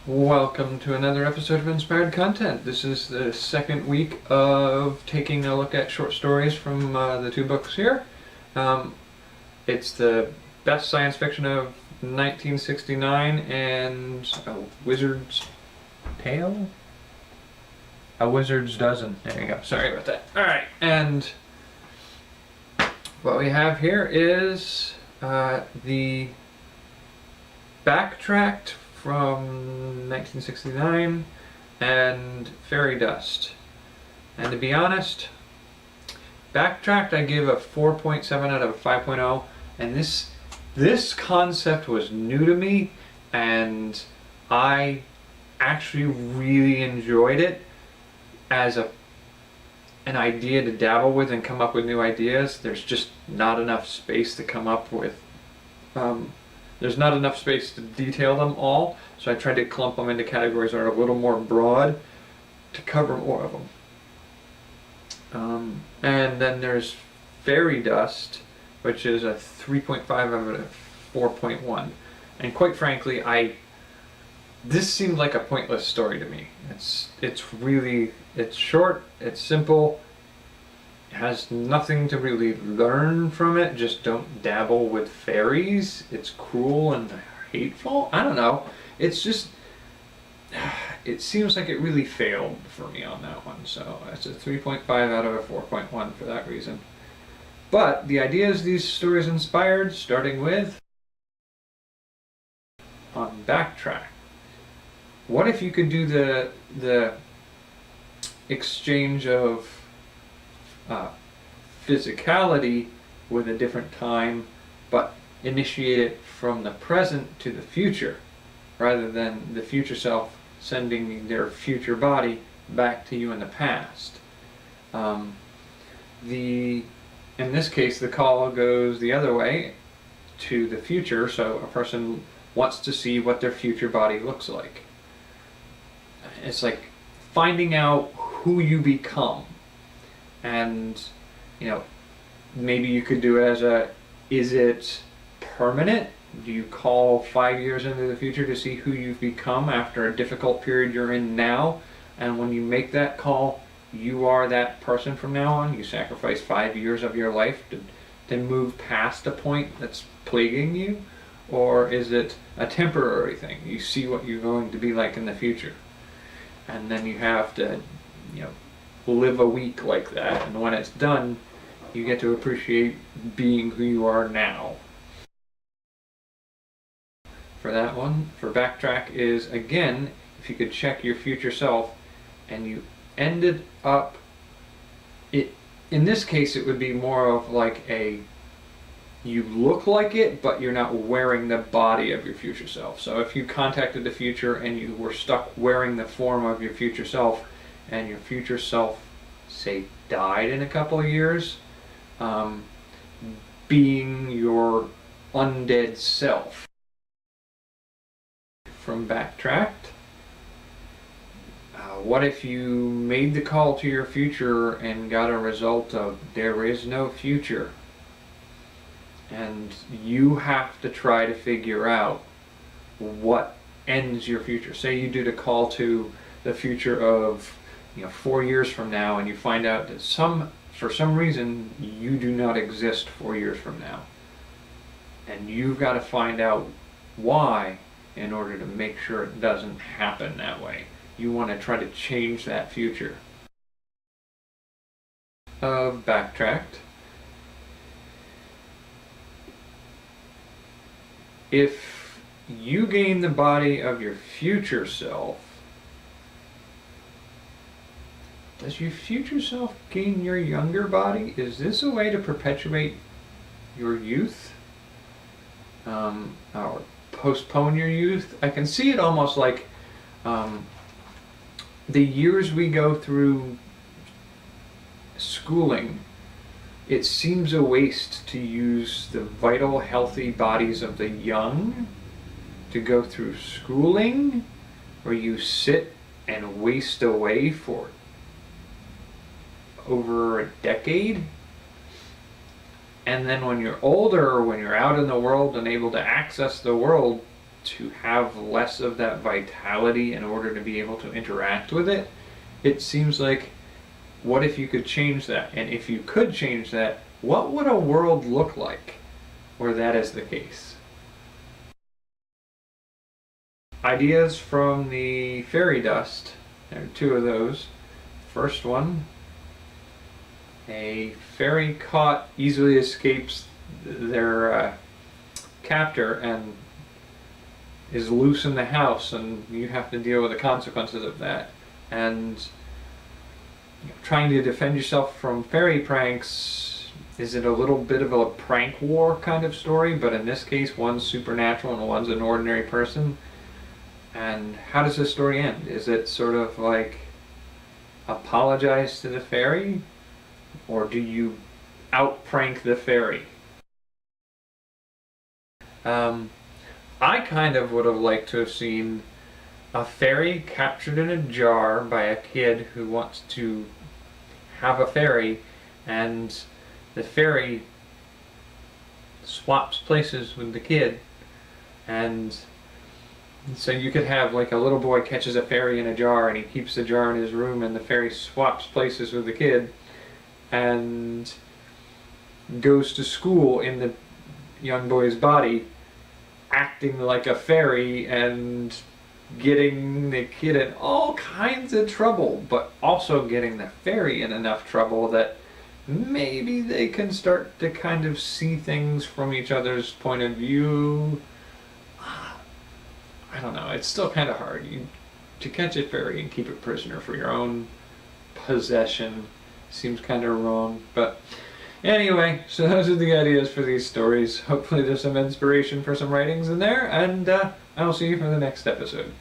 Welcome to another episode of Inspired Content. This is the second week of taking a look at short stories from the two books here. It's the best science fiction of 1969 and A Wizard's Tale? A Wizard's Dozen. There you go. Sorry about that. Alright, and what we have here is the Backtracked from 1969 and Fairy Dust. And to be honest, Backtracked I give a 4.7 out of a 5.0, and this concept was new to me and I actually really enjoyed it as an idea to dabble with and come up with new ideas. There's just not enough space to come up with there's not enough space to detail them all, so I tried to clump them into categories that are a little more broad to cover more of them. And then there's Fairy Dust, which is a 3.5 out of a 4.1. And quite frankly, this seemed like a pointless story to me. It's short, it's simple, it has nothing to really learn from it. Just don't dabble with fairies. It's cruel and hateful. I don't know. It's just, it seems like it really failed for me on that one. So it's a 3.5 out of a 4.1 for that reason. But the ideas these stories inspired, starting with on Backtrack. What if you could do the exchange of physicality with a different time, but initiate it from the present to the future, rather than the future self sending their future body back to you in the past. In this case, the call goes the other way to the future, so a person wants to see what their future body looks like. It's like finding out who you become. And, maybe you could do it as is it permanent? Do you call 5 years into the future to see who you've become after a difficult period you're in now? And when you make that call, you are that person from now on? You sacrifice 5 years of your life to move past a point that's plaguing you? Or is it a temporary thing? You see what you're going to be like in the future. And then you have to, live a week like that, and when it's done, you get to appreciate being who you are now. For that one, for Backtrack is, again, if you could check your future self and you ended up, in this case it would be more of like you look like it, but you're not wearing the body of your future self. So if you contacted the future and you were stuck wearing the form of your future self, and your future self, say, died in a couple of years, being your undead self. From Backtracked, what if you made the call to your future and got a result of there is no future? And you have to try to figure out what ends your future. Say you do the call to the future of 4 years from now, and you find out that for some reason you do not exist 4 years from now, and you've got to find out why in order to make sure it doesn't happen that way. You want to try to change that future. Of Backtracked, if you gain the body of your future self, does your future self gain your younger body? Is this a way to perpetuate your youth? Or postpone your youth? I can see it almost like the years we go through schooling. It seems a waste to use the vital, healthy bodies of the young to go through schooling, where you sit and waste away for over a decade. And then when you're older, when you're out in the world and able to access the world, to have less of that vitality in order to be able to interact with it, it seems like, what if you could change that? And if you could change that, what would a world look like where that is the case? Ideas from the fairy dust. There are two of those. First one, a fairy caught easily escapes their captor and is loose in the house, and you have to deal with the consequences of that. And trying to defend yourself from fairy pranks, is it a little bit of a prank war kind of story? But in this case, one's supernatural and one's an ordinary person. And how does this story end? Is it sort of like apologize to the fairy? Or do you out-prank the fairy? I kind of would have liked to have seen a fairy captured in a jar by a kid who wants to have a fairy, and the fairy swaps places with the kid. And so you could have like a little boy catches a fairy in a jar and he keeps the jar in his room, and the fairy swaps places with the kid and goes to school in the young boy's body, acting like a fairy and getting the kid in all kinds of trouble, but also getting the fairy in enough trouble that maybe they can start to kind of see things from each other's point of view. I don't know, it's still kind of hard. To catch a fairy and keep it prisoner for your own possession seems kind of wrong, but anyway, so those are the ideas for these stories. Hopefully there's some inspiration for some writings in there, and I'll see you for the next episode.